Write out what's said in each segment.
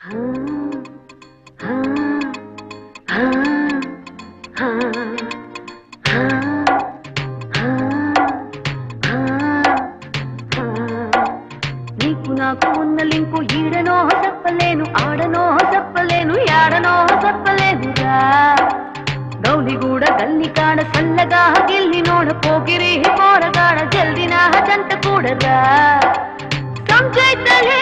నీకు నాకు ఉన్న లింకు ఈడనో చెప్పలేను, ఆడనో చెప్పలేను, యాడనో చెప్పలేనురా. గౌలిగూడ గల్లి కాడ సల్లగా గిల్లి నోడ పోగిరి పోరగాడ జల్దిన జంట కూడరా. సంచైతలే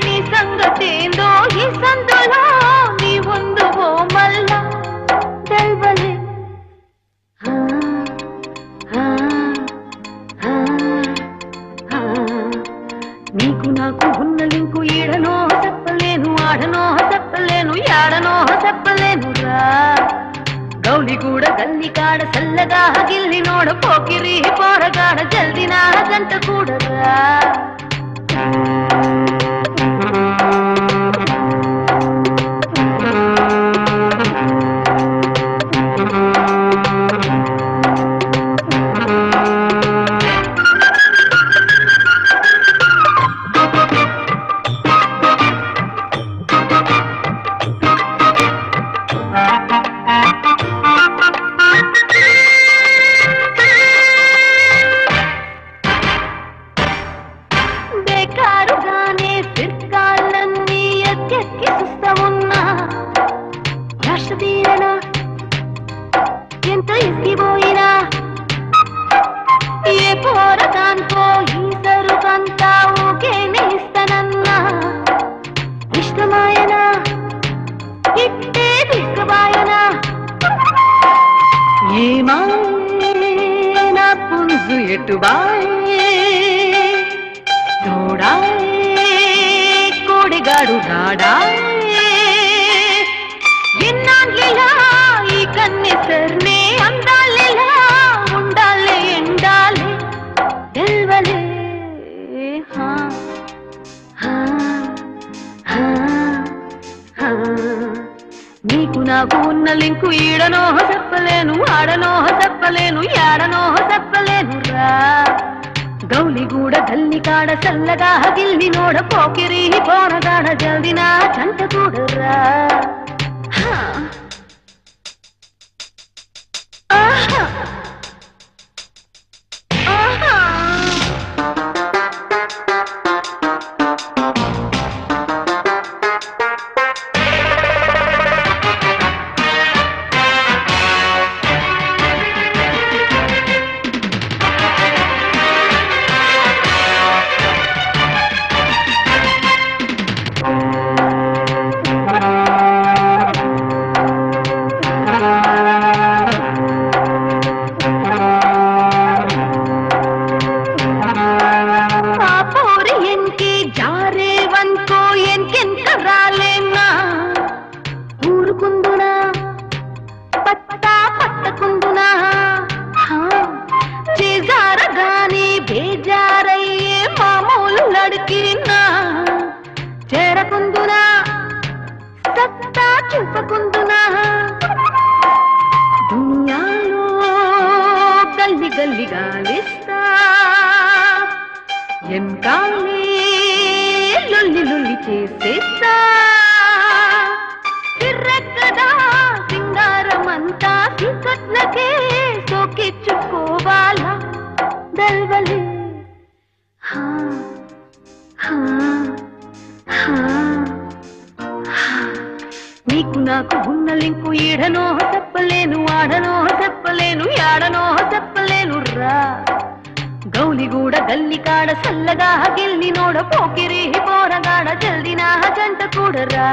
నీ సంగతేందో ఈ సందులో నీ ఉందువో మల్ల తెల్వలే. నీకు నాకు ఉన్న లింకు ఈడనో చెప్పలేను, ఆడనో చెప్పలేను, యాడనో చెప్పలేనురా. గౌలిగూడ గల్లి కాడ సల్లగా గిల్లి నోడ పోకిరి పోరగాడ జల్దిన జంట కూడరా. బేకారుగానే సిర్కాలన్నీ ఎక్కెక్కి చూస్తా ఉన్నా. రాష్ట్రదీరణ ఎంత ఎక్కిపోయినా ఏ పోరకాన్కో ఈ సరుకంతా ఊకేనే ఇస్తానన్నా. ఇష్టమాయనా ఇట్టే తీసుకుబాయనా ఏమైనా పుంజు ఎటుబాయే కోడిగాడు రాడాయే. ఎన్నాళ్ళిలా ఈ కన్నెసర్నే అందాలిలా ఉండాలే ఎండాలే తెల్వలే. నీకు నాకు ఉన్న లింకు ఈడనో చెప్పలేను, ఆడనో చెప్పలేను, యాడనో చెప్పలేనురా. గౌలిగూడ గల్లి కాడ చల్లగా గిల్లి నోడ పోకిరి పోరగాడ జల్దిన జంట కూడరా. ఊరుకుందునా పట్టా పట్టకుందునా చేజారగాని బేజారయ్యే మామూలు లడికినా. చేరకుందునా సత్తా చూపకుందునా దునియాలో గల్లి గల్లి గాలిస్తా. ఎంకాలే లొల్లి లొల్లి చేసేస్తా. తిర్రెక్కదా సింగారమంతా సికట్లకే సోకిచ్చుకోవాలా దల్వలే. నీకు నాకు ఉన్న లింకు ఈడనో చెప్పలేను, ఆడనో చెప్పలేను, యాడనో చెప్పలేనురా. గౌలిగూడ గల్లి కాడ సల్లగా గిల్లి నోడ పోకిరి పోరగాడ జల్దిన జంట కూడరా.